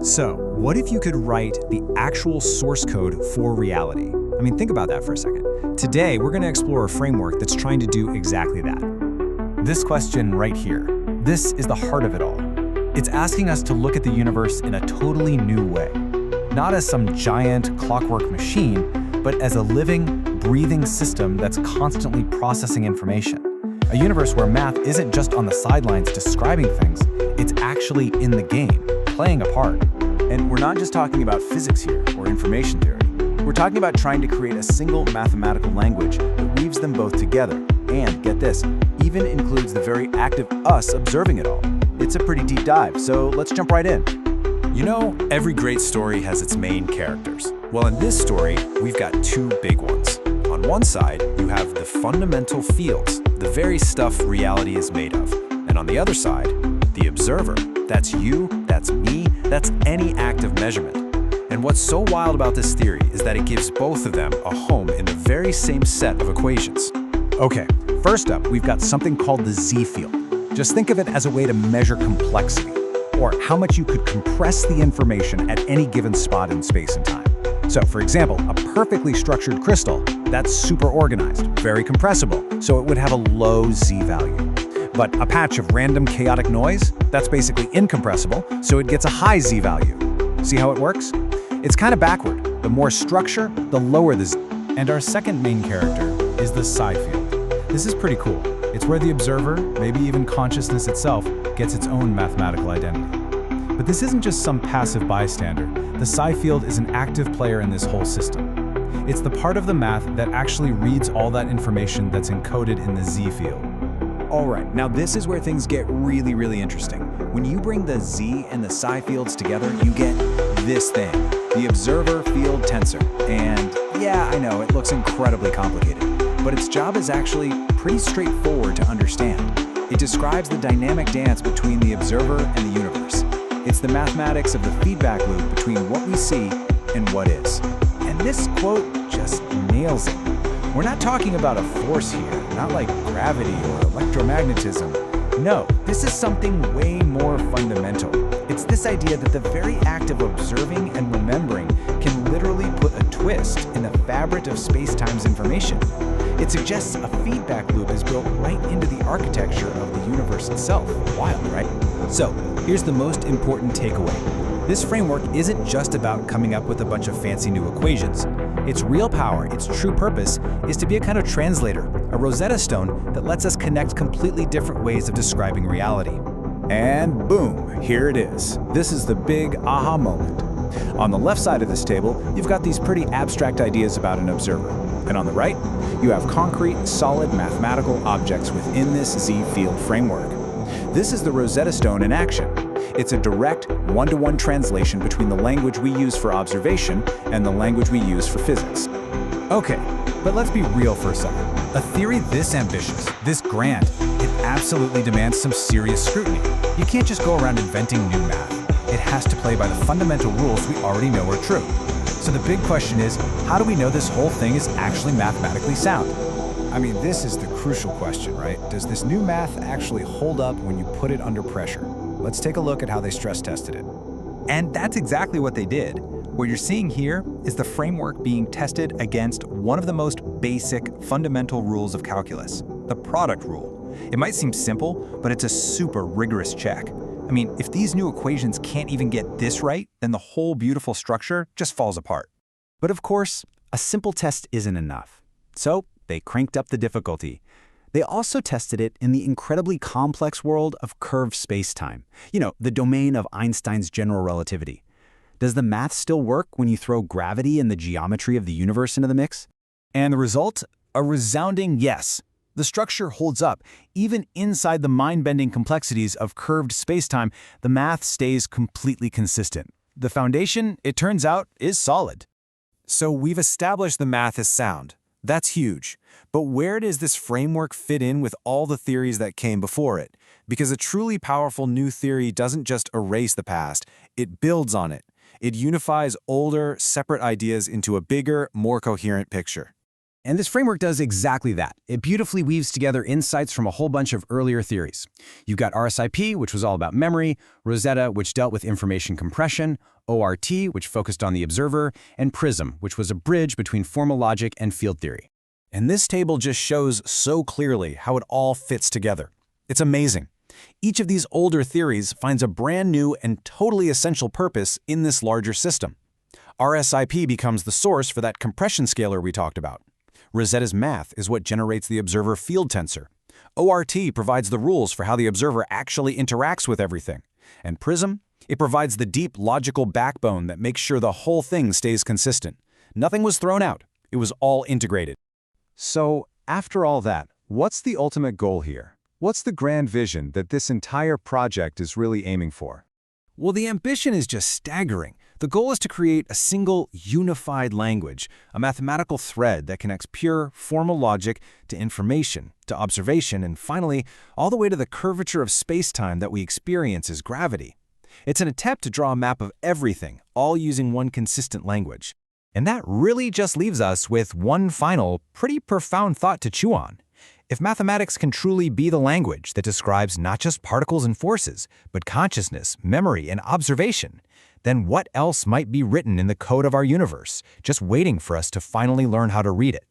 So, what if you could write the actual source code for reality? I mean, think about that for a second. Today, we're going to explore a framework that's trying to do exactly that. This question right here, this is the heart of it all. It's asking us to look at the universe in a totally new way. Not as some giant clockwork machine, but as a living, breathing system that's constantly processing information. A universe where math isn't just on the sidelines describing things, it's actually in the game, playing a part. And we're not just talking about physics here, or information theory. We're talking about trying to create a single mathematical language that weaves them both together. And, get this, even includes the very act of us observing it all. It's a pretty deep dive, so let's jump right in. You know, every great story has its main characters. Well, in this story, we've got two big ones. On one side, you have the fundamental fields, the very stuff reality is made of. And on the other side, the observer. That's you, that's me, that's any act of measurement. And what's so wild about this theory is that it gives both of them a home in the very same set of equations. Okay, first up, we've got something called the z-field. Just think of it as a way to measure complexity, or how much you could compress the information at any given spot in space and time. So, for example, a perfectly structured crystal, that's super organized, very compressible, so it would have a low z-value. But a patch of random chaotic noise, that's basically incompressible, so it gets a high z-value. See how it works? It's kind of backward. The more structure, the lower the z. And our second main character is the psi field. This is pretty cool. It's where the observer, maybe even consciousness itself, gets its own mathematical identity. But this isn't just some passive bystander. The psi field is an active player in this whole system. It's the part of the math that actually reads all that information that's encoded in the z field. All right, now this is where things get really, really interesting. When you bring the z and the psi fields together, you get this thing, the observer field tensor. And yeah, I know, it looks incredibly complicated, but its job is actually pretty straightforward to understand. It describes the dynamic dance between the observer and the universe. It's the mathematics of the feedback loop between what we see and what is. And this quote just nails it. We're not talking about a force here, not like gravity or electromagnetism. No, this is something way more fundamental. It's this idea that the very act of observing and remembering can literally put a twist in the fabric of space-time's information. It suggests a feedback loop is built right into the architecture of the universe itself. Wild, right? So, here's the most important takeaway. This framework isn't just about coming up with a bunch of fancy new equations. Its real power, its true purpose, is to be a kind of translator, a Rosetta Stone that lets us connect completely different ways of describing reality. And boom, here it is. This is the big aha moment. On the left side of this table, you've got these pretty abstract ideas about an observer. And on the right, you have concrete, solid mathematical objects within this z-field framework. This is the Rosetta Stone in action. It's a direct, one-to-one translation between the language we use for observation and the language we use for physics. Okay, but let's be real for a second. A theory this ambitious, this grand, it absolutely demands some serious scrutiny. You can't just go around inventing new math. It has to play by the fundamental rules we already know are true. So the big question is, how do we know this whole thing is actually mathematically sound? I mean, this is the crucial question, right? Does this new math actually hold up when you put it under pressure? Let's take a look at how they stress tested it. And that's exactly what they did. What you're seeing here is the framework being tested against one of the most basic, fundamental rules of calculus, the product rule. It might seem simple, but it's a super rigorous check. I mean, if these new equations can't even get this right, then the whole beautiful structure just falls apart. But of course, a simple test isn't enough. So they cranked up the difficulty. They also tested it in the incredibly complex world of curved space-time. You know, the domain of Einstein's general relativity. Does the math still work when you throw gravity and the geometry of the universe into the mix? And the result? A resounding yes. The structure holds up. Even inside the mind-bending complexities of curved space-time, the math stays completely consistent. The foundation, it turns out, is solid. So we've established the math is sound. That's huge. But where does this framework fit in with all the theories that came before it? Because a truly powerful new theory doesn't just erase the past, it builds on it. It unifies older, separate ideas into a bigger, more coherent picture. And this framework does exactly that. It beautifully weaves together insights from a whole bunch of earlier theories. You've got RSIP, which was all about memory, Rosetta, which dealt with information compression, ORT, which focused on the observer, and PRISM, which was a bridge between formal logic and field theory. And this table just shows so clearly how it all fits together. It's amazing. Each of these older theories finds a brand new and totally essential purpose in this larger system. RSIP becomes the source for that compression scalar we talked about. Rosetta's math is what generates the observer field tensor. ORT provides the rules for how the observer actually interacts with everything. And PRISM? It provides the deep logical backbone that makes sure the whole thing stays consistent. Nothing was thrown out. It was all integrated. So, after all that, what's the ultimate goal here? What's the grand vision that this entire project is really aiming for? Well, the ambition is just staggering. The goal is to create a single, unified language, a mathematical thread that connects pure, formal logic to information, to observation, and finally, all the way to the curvature of space-time that we experience as gravity. It's an attempt to draw a map of everything, all using one consistent language. And that really just leaves us with one final, pretty profound thought to chew on. If mathematics can truly be the language that describes not just particles and forces, but consciousness, memory, and observation, then what else might be written in the code of our universe, just waiting for us to finally learn how to read it?